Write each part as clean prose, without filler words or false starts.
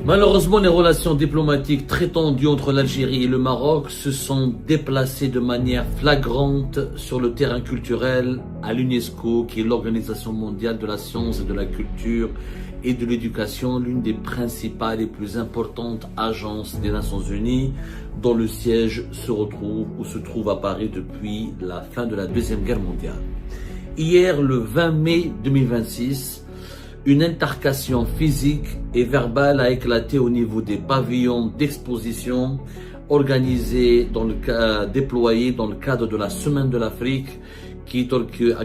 Malheureusement, les relations diplomatiques très tendues entre l'Algérie et le Maroc se sont déplacées de manière flagrante sur le terrain culturel à l'UNESCO, qui est l'Organisation mondiale de la science et de la culture et de l'éducation, l'une des principales et plus importantes agences des Nations Unies, dont le siège se trouve à Paris depuis la fin de la Deuxième Guerre mondiale. Hier, le 20 mai 2026, une altercation physique et verbale a éclaté au niveau des pavillons d'exposition déployés dans le cadre de la Semaine de l'Afrique qui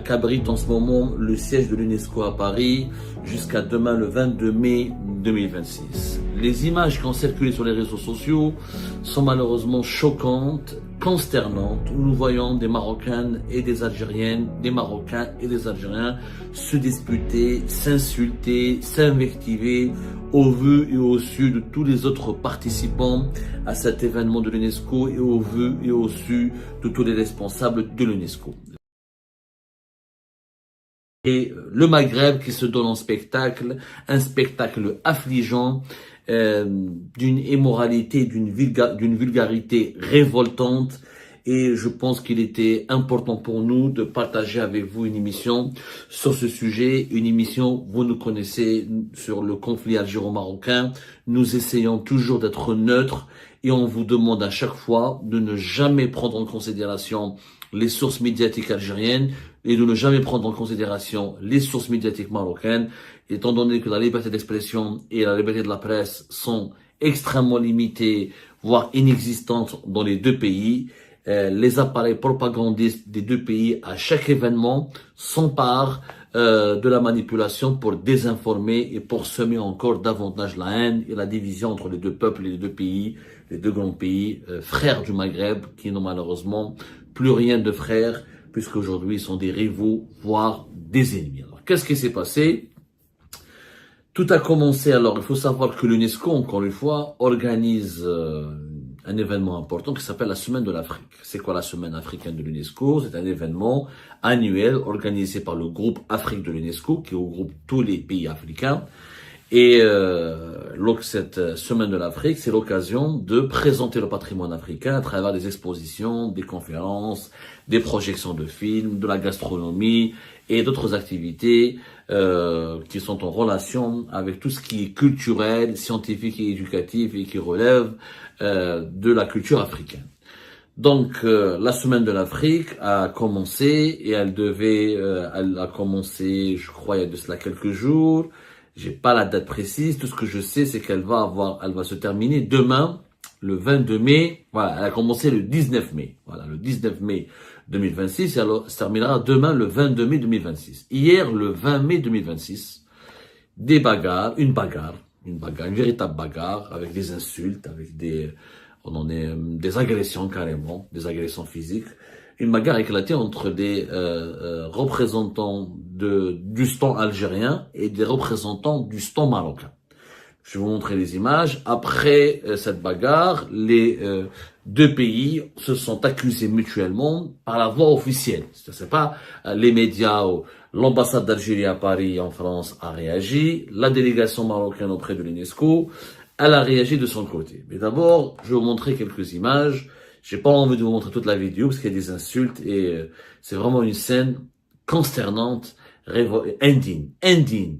abrite en ce moment le siège de l'UNESCO à Paris jusqu'à demain le 22 mai 2026. Les images qui ont circulé sur les réseaux sociaux sont malheureusement choquantes, consternantes, où nous voyons des Marocaines et des Algériennes, des Marocains et des Algériens se disputer, s'insulter, s'invectiver au vu et au su de tous les autres participants à cet événement de l'UNESCO et au vu et au su de tous les responsables de l'UNESCO. Et le Maghreb qui se donne en spectacle, un spectacle affligeant, d'une immoralité, d'une vulgarité révoltante. Et je pense qu'il était important pour nous de partager avec vous une émission sur ce sujet, une émission, vous nous connaissez, sur le conflit algéro-marocain. Nous essayons toujours d'être neutres et on vous demande à chaque fois de ne jamais prendre en considération les sources médiatiques algériennes et de ne jamais prendre en considération les sources médiatiques marocaines, étant donné que la liberté d'expression et la liberté de la presse sont extrêmement limitées, voire inexistantes dans les deux pays. Les appareils propagandistes des deux pays, à chaque événement, s'emparent de la manipulation pour désinformer et pour semer encore davantage la haine et la division entre les deux peuples et les deux pays, les deux grands pays, frères du Maghreb, qui n'ont malheureusement plus rien de frères, puisqu'aujourd'hui ils sont des rivaux, voire des ennemis. Alors, qu'est-ce qui s'est passé? Tout a commencé, alors il faut savoir que l'UNESCO, encore une fois, organise un événement important qui s'appelle la Semaine de l'Afrique. C'est quoi la Semaine africaine de l'UNESCO? C'est un événement annuel organisé par le groupe Afrique de l'UNESCO, qui regroupe tous les pays africains. Et cette Semaine de l'Afrique, c'est l'occasion de présenter le patrimoine africain à travers des expositions, des conférences, des projections de films, de la gastronomie et d'autres activités qui sont en relation avec tout ce qui est culturel, scientifique et éducatif et qui relève de la culture africaine. Donc la Semaine de l'Afrique a commencé et elle a commencé, je crois, il y a de cela quelques jours. J'ai pas la date précise. Tout ce que je sais, c'est elle va se terminer demain, le 22 mai. Voilà, elle a commencé le 19 mai. Voilà, le 19 mai 2026. Et elle se terminera demain, le 22 mai 2026. Hier, le 20 mai 2026, une véritable bagarre, avec des insultes, avec des agressions carrément, des agressions physiques. Une bagarre éclatée entre des représentants du stand algérien et des représentants du stand marocain. Je vais vous montrer les images. Après cette bagarre, les deux pays se sont accusés mutuellement par la voie officielle. C'est pas les médias ou l'ambassade d'Algérie à Paris en France a réagi. La délégation marocaine auprès de l'UNESCO, elle a réagi de son côté. Mais d'abord, je vais vous montrer quelques images. J'ai pas envie de vous montrer toute la vidéo parce qu'il y a des insultes et c'est vraiment une scène consternante, indigne.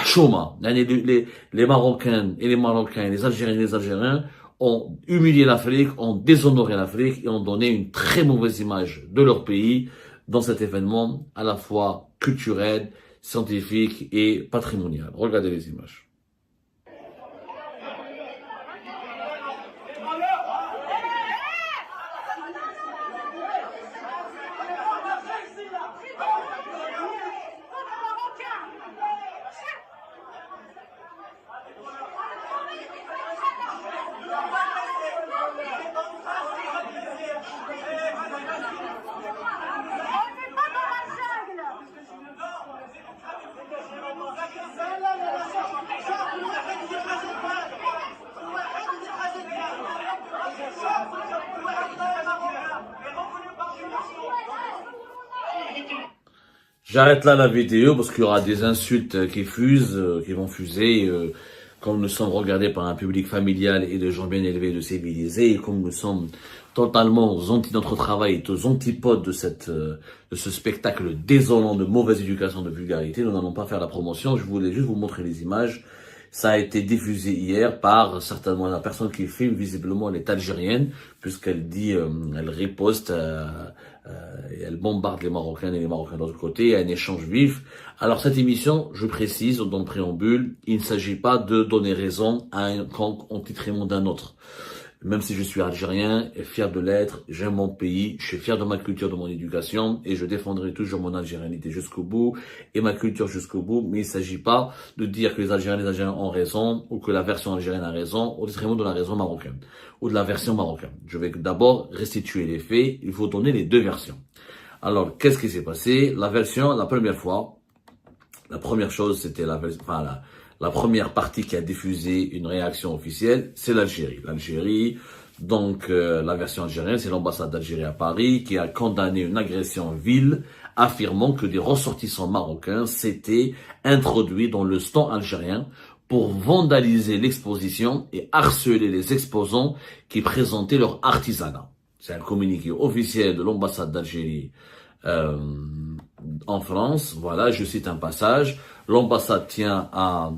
Chouma. Les Marocains et les Marocains, les Algériens et les Algériens ont humilié l'Afrique, ont déshonoré l'Afrique et ont donné une très mauvaise image de leur pays dans cet événement à la fois culturel, scientifique et patrimonial. Regardez les images. J'arrête là la vidéo parce qu'il y aura des insultes qui vont fuser comme nous sommes regardés par un public familial et de gens bien élevés, de civilisés, et comme nous sommes totalement aux antipodes de notre travail, aux antipodes de ce spectacle désolant de mauvaise éducation, de vulgarité, nous n'allons pas faire la promotion. Je voulais juste vous montrer les images. Ça a été diffusé hier par certainement la personne qui filme, visiblement elle est algérienne, puisqu'elle dit, elle riposte, et elle bombarde les Marocains et les Marocains de l'autre côté, il y a un échange vif. Alors cette émission, je précise dans le préambule, il ne s'agit pas de donner raison à un camp en détriment d'un autre. Même si je suis algérien et fier de l'être, j'aime mon pays, je suis fier de ma culture, de mon éducation et je défendrai toujours mon algérianité jusqu'au bout et ma culture jusqu'au bout. Mais il ne s'agit pas de dire que les Algériens ont raison ou que la version algérienne a raison au détriment de la raison marocaine ou de la version marocaine. Je vais d'abord restituer les faits, il faut donner les deux versions. Alors, qu'est-ce qui s'est passé? La première fois, la première chose, c'était la première partie qui a diffusé une réaction officielle, c'est l'Algérie. L'Algérie, donc la version algérienne, c'est l'ambassade d'Algérie à Paris qui a condamné une agression vile, affirmant que des ressortissants marocains s'étaient introduits dans le stand algérien pour vandaliser l'exposition et harceler les exposants qui présentaient leur artisanat. C'est un communiqué officiel de l'ambassade d'Algérie en France. Voilà, je cite un passage. L'ambassade tient à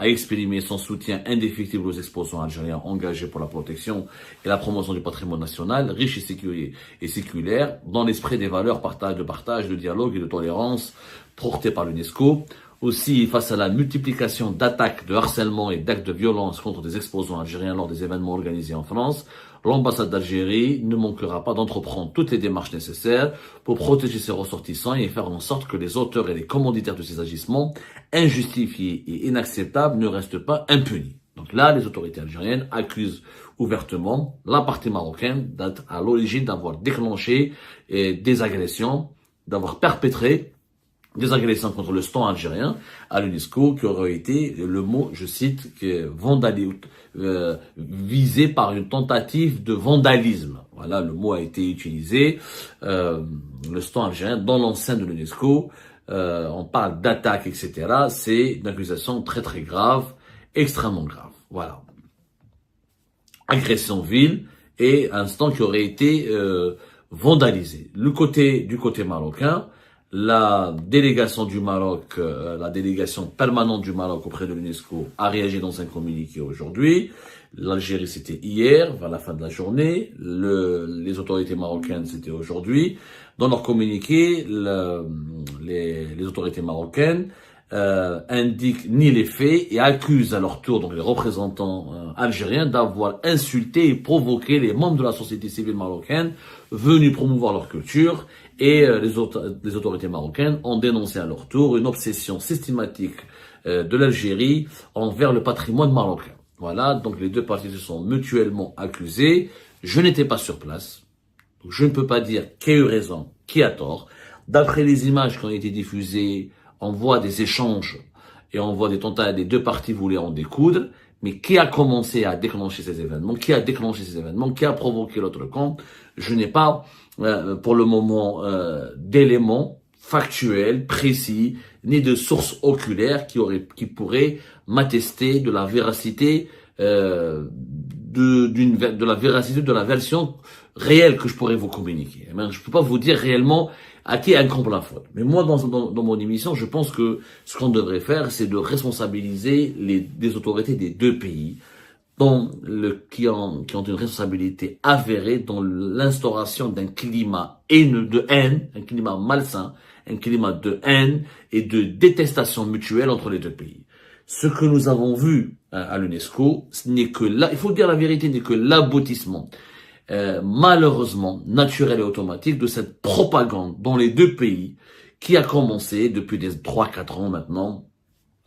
exprimer son soutien indéfectible aux exposants algériens engagés pour la protection et la promotion du patrimoine national, riche et séculaire, dans l'esprit des valeurs de partage, de dialogue et de tolérance portées par l'UNESCO. Aussi, face à la multiplication d'attaques, de harcèlement et d'actes de violence contre des exposants algériens lors des événements organisés en France, l'ambassade d'Algérie ne manquera pas d'entreprendre toutes les démarches nécessaires pour protéger ses ressortissants et faire en sorte que les auteurs et les commanditaires de ces agissements injustifiés et inacceptables ne restent pas impunis. Donc là, les autorités algériennes accusent ouvertement la partie marocaine d'être à l'origine d'avoir déclenché des agressions, d'avoir perpétré des agressions contre le stand algérien à l'UNESCO qui aurait été, le mot, je cite, visé par une tentative de vandalisme. Voilà, le mot a été utilisé. Le stand algérien dans l'enceinte de l'UNESCO, on parle d'attaque, etc. C'est une accusation très très grave, extrêmement grave. Voilà. Agression vile et un stand qui aurait été vandalisé. Du côté marocain, la délégation du Maroc, la délégation permanente du Maroc auprès de l'UNESCO a réagi dans un communiqué aujourd'hui. L'Algérie, c'était hier, vers la fin de la journée. Les autorités marocaines, c'était aujourd'hui. Dans leur communiqué, les autorités marocaines indiquent ni les faits et accusent à leur tour donc les représentants algériens d'avoir insulté et provoqué les membres de la société civile marocaine venus promouvoir leur culture. Et les autorités marocaines ont dénoncé à leur tour une obsession systématique de l'Algérie envers le patrimoine marocain. Voilà, donc les deux parties se sont mutuellement accusées. Je n'étais pas sur place, donc je ne peux pas dire qui a eu raison, qui a tort. D'après les images qui ont été diffusées, on voit des échanges et on voit des tentatives, les deux parties voulaient en découdre. Mais qui a commencé à déclencher ces événements? Qui a déclenché ces événements? Qui a provoqué l'autre camp? Je n'ai pas, pour le moment, d'éléments factuels, précis, ni de sources oculaires qui pourraient m'attester de la véracité, de la véracité de la version réelle que je pourrais vous communiquer. Je ne peux pas vous dire réellement à qui incombe la faute. Mais moi, dans mon émission, je pense que ce qu'on devrait faire, c'est de responsabiliser les autorités des deux pays qui ont une responsabilité avérée dans l'instauration d'un climat de haine, un climat malsain, un climat de haine et de détestation mutuelle entre les deux pays. Ce que nous avons vu à l'UNESCO, ce n'est que là, il faut dire la vérité, n'est que l'aboutissement malheureusement naturel et automatique de cette propagande dans les deux pays qui a commencé depuis 3-4 ans maintenant.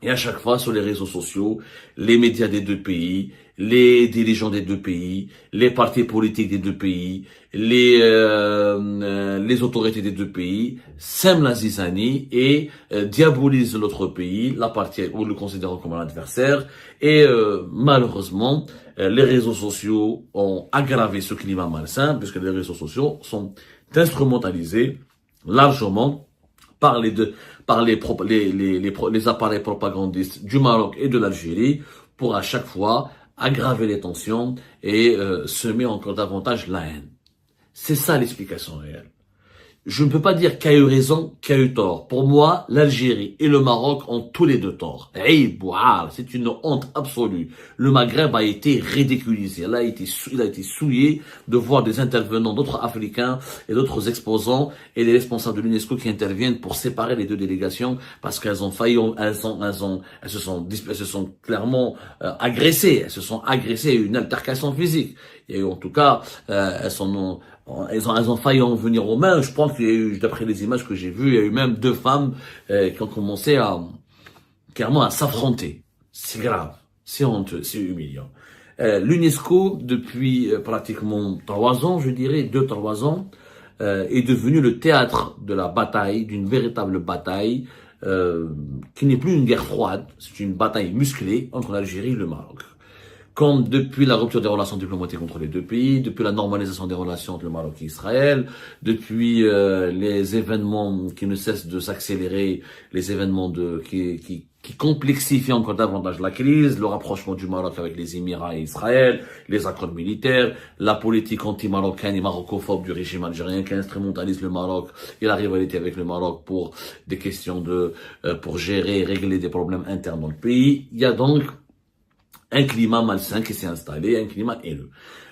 Et à chaque fois, sur les réseaux sociaux, les médias des deux pays, les dirigeants des deux pays, les partis politiques des deux pays, les autorités des deux pays sèment la zizanie et diabolisent l'autre pays, la partie ou le considérant comme un adversaire. Et malheureusement, les réseaux sociaux ont aggravé ce climat malsain, puisque les réseaux sociaux sont instrumentalisés largement par les appareils propagandistes du Maroc et de l'Algérie pour à chaque fois aggraver les tensions et semer encore davantage la haine. C'est ça l'explication réelle. Je ne peux pas dire qui a eu raison, qui a eu tort. Pour moi, l'Algérie et le Maroc ont tous les deux tort. C'est une honte absolue. Le Maghreb a été ridiculisé. Il a été souillé de voir des intervenants d'autres Africains et d'autres exposants et les responsables de l'UNESCO qui interviennent pour séparer les deux délégations parce qu'elles ont failli, elles se sont clairement agressées. Elles se sont agressées à une altercation physique. Et en tout cas, elles ont failli en venir aux mains. Je pense qu'il y a eu, d'après les images que j'ai vues, il y a eu même 2 femmes qui ont commencé clairement à s'affronter. C'est grave, c'est honteux, c'est humiliant. L'UNESCO, depuis pratiquement 3 ans, je dirais, 2-3 ans, est devenu le théâtre de la bataille, d'une véritable bataille, qui n'est plus une guerre froide, c'est une bataille musclée entre l'Algérie et le Maroc. Comme depuis la rupture des relations diplomatiques entre les deux pays, depuis la normalisation des relations entre le Maroc et Israël, depuis les événements qui ne cessent de s'accélérer, les événements qui complexifient encore davantage la crise, le rapprochement du Maroc avec les Émirats et Israël, les accords militaires, la politique anti-marocaine et marocophobe du régime algérien qui instrumentalise le Maroc et la rivalité avec le Maroc pour des questions pour gérer et régler des problèmes internes dans le pays. Il y a donc un climat malsain qui s'est installé, un climat haineux.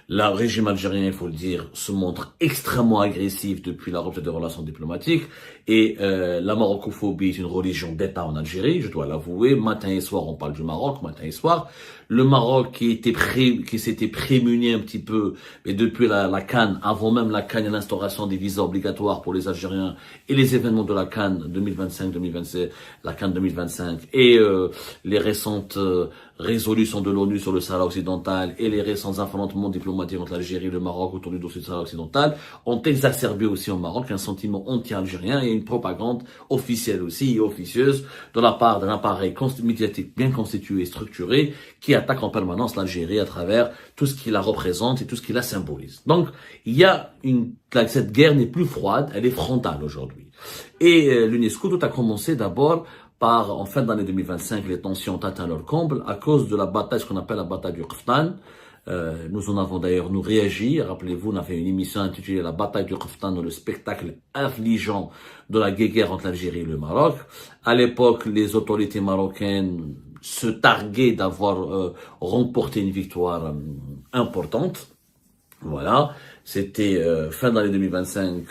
Le régime algérien, il faut le dire, se montre extrêmement agressif depuis la rupture des relations diplomatiques et la marocophobie est une religion d'État en Algérie, je dois l'avouer. Matin et soir, on parle du Maroc, matin et soir. Le Maroc qui s'était prémuni un petit peu, mais depuis la CAN, avant même la CAN et l'instauration des visas obligatoires pour les Algériens et les événements de la CAN 2025-2027, la CAN 2025 et les récentes résolutions de l'ONU sur le Sahara occidental et les récents affrontements diplomatiques entre l'Algérie et le Maroc autour du dossier du Sahara occidental ont exacerbé aussi au Maroc un sentiment anti-algérien et une propagande officielle aussi et officieuse de la part d'un appareil médiatique bien constitué et structuré qui attaque en permanence l'Algérie à travers tout ce qui la représente et tout ce qui la symbolise. Donc, cette guerre n'est plus froide, elle est frontale aujourd'hui. Et l'UNESCO, tout a commencé d'abord en fin d'année 2025, les tensions ont atteint leur comble à cause de la bataille, ce qu'on appelle la bataille du Qaftan. Nous en avons d'ailleurs réagi. Rappelez-vous, on a fait une émission intitulée La bataille du Qaftan, le spectacle affligeant de la guerre entre l'Algérie et le Maroc. À l'époque, les autorités marocaines se targuaient d'avoir remporté une victoire importante. Voilà, c'était fin d'année 2025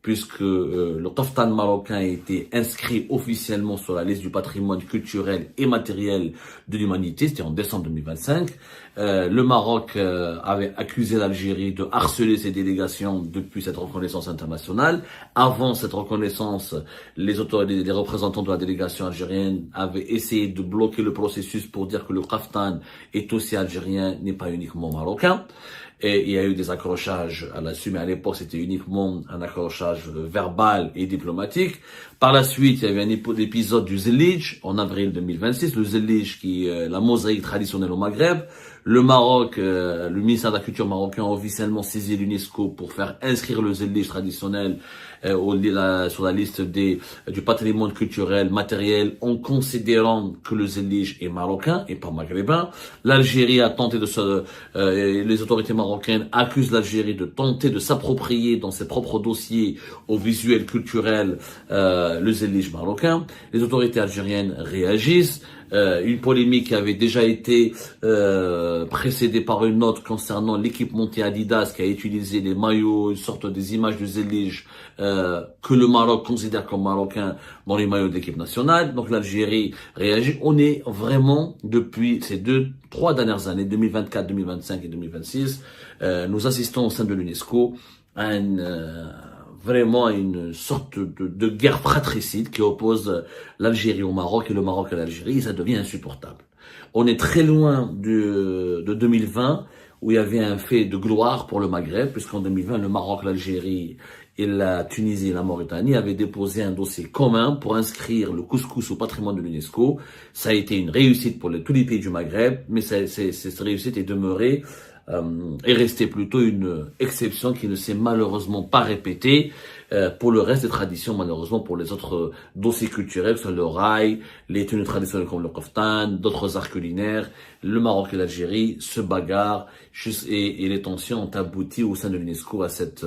puisque le Qaftan marocain a été inscrit officiellement sur la liste du patrimoine culturel et matériel de l'humanité, c'était en décembre 2025. Le Maroc avait accusé l'Algérie de harceler ses délégations depuis cette reconnaissance internationale. Avant cette reconnaissance, les représentants de la délégation algérienne avaient essayé de bloquer le processus pour dire que le Qaftan est aussi algérien, n'est pas uniquement marocain. Et il y a eu des accrochages à la suite, mais à l'époque c'était uniquement un accrochage verbal et diplomatique. Par la suite, il y avait un épisode du Zellij en avril 2026, le Zellij qui est la mosaïque traditionnelle au Maghreb. Le Maroc, le ministère de la Culture marocain a officiellement saisi l'UNESCO pour faire inscrire le Zellij traditionnel sur la liste du patrimoine culturel matériel en considérant que le Zellij est marocain et pas maghrébin. L'Algérie a tenté les autorités marocaines accusent l'Algérie de tenter de s'approprier dans ses propres dossiers au visuel culturel le Zellij marocain. Les autorités algériennes réagissent. Une polémique qui avait déjà été précédée par une autre concernant l'équipementier Adidas qui a utilisé les maillots, une sorte des images du Zellij que le Maroc considère comme marocain dans les maillots de l'équipe nationale. Donc l'Algérie réagit. On est vraiment, depuis ces 3 dernières années, 2024, 2025 et 2026, nous assistons au sein de l'UNESCO à vraiment une sorte de guerre fratricide qui oppose l'Algérie au Maroc et le Maroc à l'Algérie, et ça devient insupportable. On est très loin de 2020, où il y avait un fait de gloire pour le Maghreb, puisqu'en 2020, le Maroc, l'Algérie et la Tunisie et la Mauritanie avaient déposé un dossier commun pour inscrire le couscous au patrimoine de l'UNESCO. Ça a été une réussite pour tous les pays du Maghreb, mais cette réussite est demeurée est resté plutôt une exception qui ne s'est malheureusement pas répétée pour le reste des traditions, malheureusement pour les autres dossiers culturels, sur le rail, les tenues traditionnelles comme le kaftan, d'autres arts culinaires, le Maroc et l'Algérie se bagarrent et les tensions ont abouti au sein de l'UNESCO à cet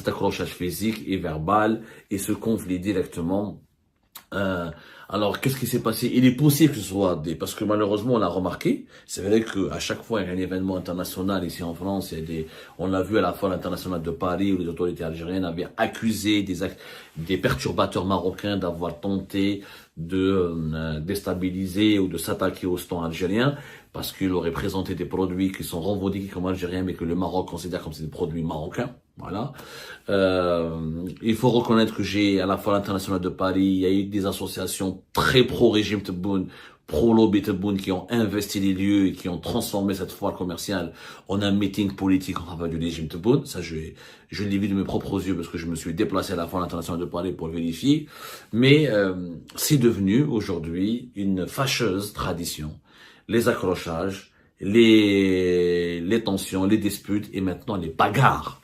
accrochage physique et verbal et ce conflit directement. Alors, qu'est-ce qui s'est passé? Il est possible que ce soit parce que malheureusement, on l'a remarqué. C'est vrai que à chaque fois, il y a un événement international ici en France. On l'a vu à la Foire internationale de Paris où les autorités algériennes avaient accusé des perturbateurs marocains d'avoir tenté de déstabiliser ou de s'attaquer au stand algérien parce qu'ils auraient présenté des produits qui sont revendiqués comme algériens mais que le Maroc considère comme des produits marocains. Voilà. Il faut reconnaître que à la Foire internationale de Paris, il y a eu des associations très pro-régime Tebboune, pro-lobby Tebboune qui ont investi les lieux et qui ont transformé cette foire commerciale en un meeting politique en faveur du régime Tebboune. Ça, je l'ai vu de mes propres yeux parce que je me suis déplacé à la Foire internationale de Paris pour vérifier. Mais c'est devenu aujourd'hui une fâcheuse tradition. Les accrochages, les tensions, les disputes et maintenant les bagarres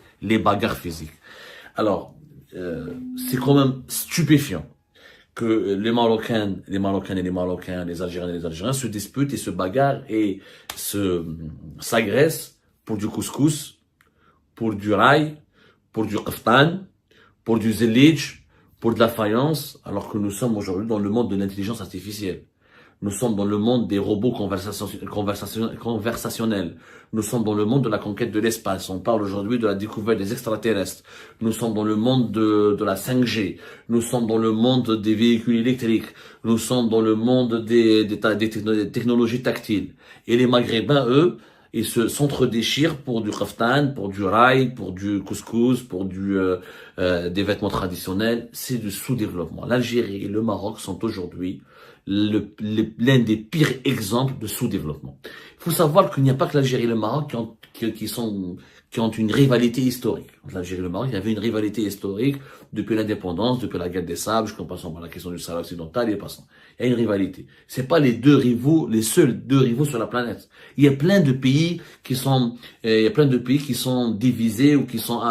physiques. Alors, c'est quand même stupéfiant que les Marocains et les Marocains, les Algériens et les Algériens se disputent et se bagarrent et s'agressent pour du couscous, pour du rail, pour du kaftan, pour du zellij, pour de la faïence, alors que nous sommes aujourd'hui dans le monde de l'intelligence artificielle. Nous sommes dans le monde des robots conversationnels. Nous sommes dans le monde de la conquête de l'espace. On parle aujourd'hui de la découverte des extraterrestres. Nous sommes dans le monde de la 5G. Nous sommes dans le monde des véhicules électriques. Nous sommes dans le monde des technologies tactiles. Et les Maghrébins, eux, ils s'entre-déchirent pour du kaftan, pour du rail, pour du couscous, pour des vêtements traditionnels. C'est du sous-développement. L'Algérie et le Maroc sont aujourd'hui l'un des pires exemples de sous-développement. Il faut savoir qu'il n'y a pas que l'Algérie et le Maroc qui ont une rivalité historique. Entre l'Algérie et le Maroc, il y avait une rivalité historique depuis l'indépendance, depuis la guerre des sables, jusqu'en passant par la question du Sahara occidental et passant. Il y a une rivalité. C'est pas les seuls deux rivaux sur la planète. Il y a plein de pays qui sont divisés ou qui sont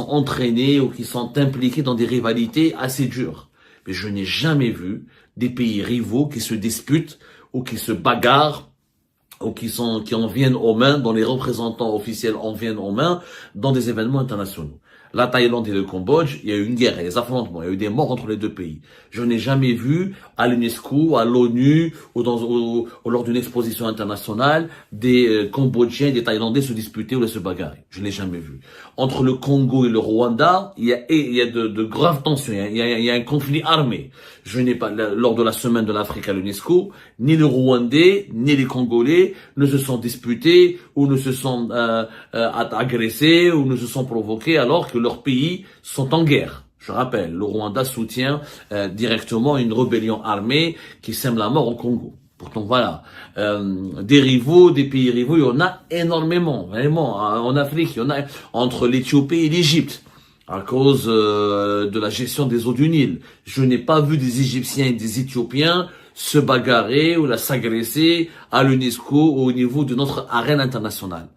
entraînés ou qui sont impliqués dans des rivalités assez dures. Mais je n'ai jamais vu des pays rivaux qui se disputent ou qui se bagarrent ou qui en viennent aux mains, dont les représentants officiels en viennent aux mains dans des événements internationaux. La Thaïlande et le Cambodge, il y a eu une guerre, il y a des affrontements, il y a eu des morts entre les deux pays. Je n'ai jamais vu à l'UNESCO, à l'ONU ou lors d'une exposition internationale des Cambodgiens et des Thaïlandais se disputer ou se bagarrer. Je l'ai jamais vu. Entre le Congo et le Rwanda, il y a de graves tensions, il y a un conflit armé. Je n'ai pas, lors de la semaine de l'Afrique à l'UNESCO, ni les Rwandais, ni les Congolais ne se sont disputés ou ne se sont agressés ou ne se sont provoqués alors que leurs pays sont en guerre. Je rappelle, le Rwanda soutient directement une rébellion armée qui sème la mort au Congo. Pourtant, voilà, des pays rivaux, il y en a énormément, vraiment. En Afrique, il y en a entre l'Éthiopie et l'Égypte, à cause de la gestion des eaux du Nil. Je n'ai pas vu des Égyptiens et des Éthiopiens se bagarrer ou s'agresser à l'UNESCO au niveau de notre arène internationale.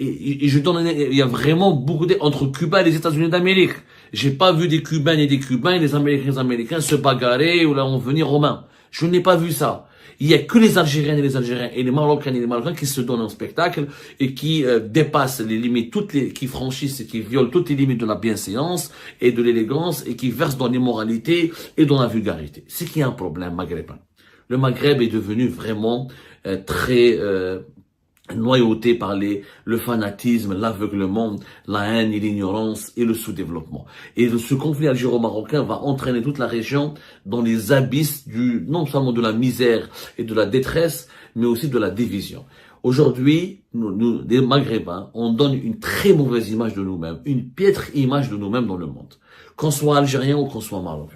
Et il y a vraiment beaucoup entre Cuba et les États-Unis d'Amérique. J'ai pas vu des Cubains et des Cubains et les Américains se bagarrer ou là en venir aux mains. Je n'ai pas vu ça. Il y a que les Algériens et les Algériens et les Marocains et les Marocains qui se donnent un spectacle et qui dépassent les limites, qui franchissent et qui violent toutes les limites de la bienséance et de l'élégance et qui versent dans l'immoralité et dans la vulgarité. C'est qu'il y a un problème maghrébin. Le Maghreb est devenu vraiment très noyauté par le fanatisme, l'aveuglement, la haine et l'ignorance et le sous-développement. Et ce conflit algéro-marocain va entraîner toute la région dans les abysses non seulement de la misère et de la détresse, mais aussi de la division. Aujourd'hui, nous, les Maghrébins, on donne une très mauvaise image de nous-mêmes, une piètre image de nous-mêmes dans le monde. Qu'on soit algérien ou qu'on soit marocain.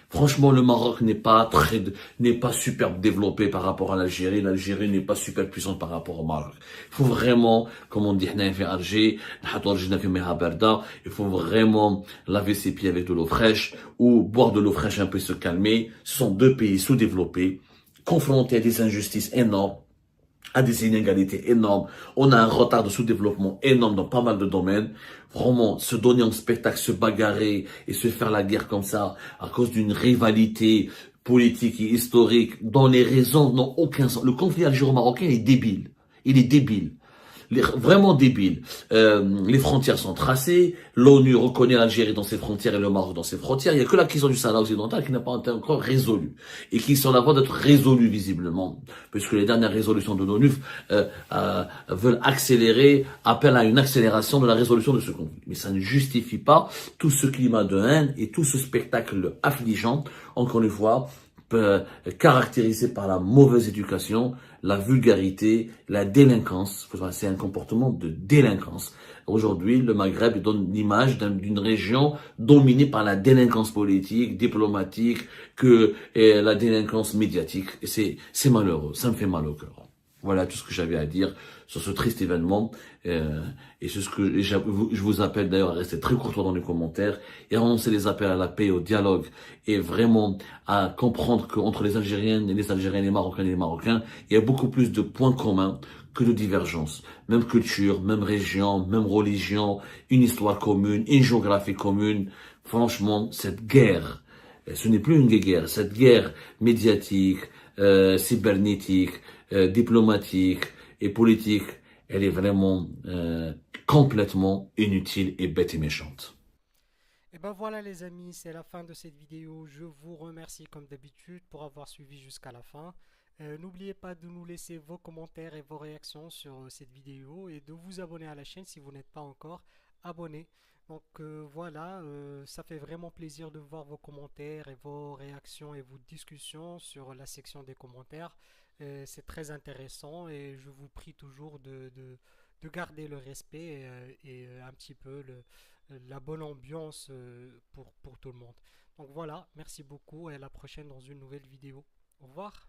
Franchement, le Maroc n'est pas super développé par rapport à l'Algérie. L'Algérie n'est pas super puissante par rapport au Maroc. Il faut vraiment, comme on dit, il faut vraiment laver ses pieds avec de l'eau fraîche ou boire de l'eau fraîche un peu se calmer. Ce sont deux pays sous-développés, confrontés à des injustices énormes. à des inégalités énormes. On a un retard de sous-développement énorme dans pas mal de domaines. Vraiment, se donner en spectacle, se bagarrer et se faire la guerre comme ça à cause d'une rivalité politique et historique dont les raisons n'ont aucun sens. Le conflit algéro-marocain est débile. Il est débile. Vraiment débile. Les frontières sont tracées, l'ONU reconnaît l'Algérie dans ses frontières et le Maroc dans ses frontières. Il n'y a que la question du Sahara occidental qui n'a pas été encore résolue et qui est sur la voie d'être résolue visiblement, puisque les dernières résolutions de l'ONU veulent accélérer, appellent à une accélération de la résolution de ce conflit. Mais ça ne justifie pas tout ce climat de haine et tout ce spectacle affligeant, encore une fois, caractérisé par la mauvaise éducation, la vulgarité, la délinquance. C'est un comportement de délinquance. Aujourd'hui, le Maghreb donne l'image d'une région dominée par la délinquance politique, diplomatique, et la délinquance médiatique. Et c'est malheureux, ça me fait mal au cœur. Voilà tout ce que j'avais à dire sur ce triste événement. Et c'est ce que je vous appelle d'ailleurs à rester très courtois dans les commentaires et à lancer les appels à la paix, au dialogue et vraiment à comprendre qu'entre les Algériennes et les Algériens, les Marocains et les Marocains, il y a beaucoup plus de points communs que de divergences. Même culture, même région, même religion, une histoire commune, une géographie commune. Franchement, cette guerre, ce n'est plus une guerre, cette guerre médiatique, cybernétique, diplomatique et politique, elle est vraiment complètement inutile et bête et méchante. Et ben voilà les amis, c'est la fin de cette vidéo. Je vous remercie comme d'habitude pour avoir suivi jusqu'à la fin. N'oubliez pas de nous laisser vos commentaires et vos réactions sur cette vidéo et de vous abonner à la chaîne si vous n'êtes pas encore abonné. Donc voilà, ça fait vraiment plaisir de voir vos commentaires et vos réactions et vos discussions sur la section des commentaires. C'est très intéressant et je vous prie toujours de garder le respect et un petit peu la bonne ambiance pour tout le monde. Donc voilà, merci beaucoup et à la prochaine dans une nouvelle vidéo. Au revoir.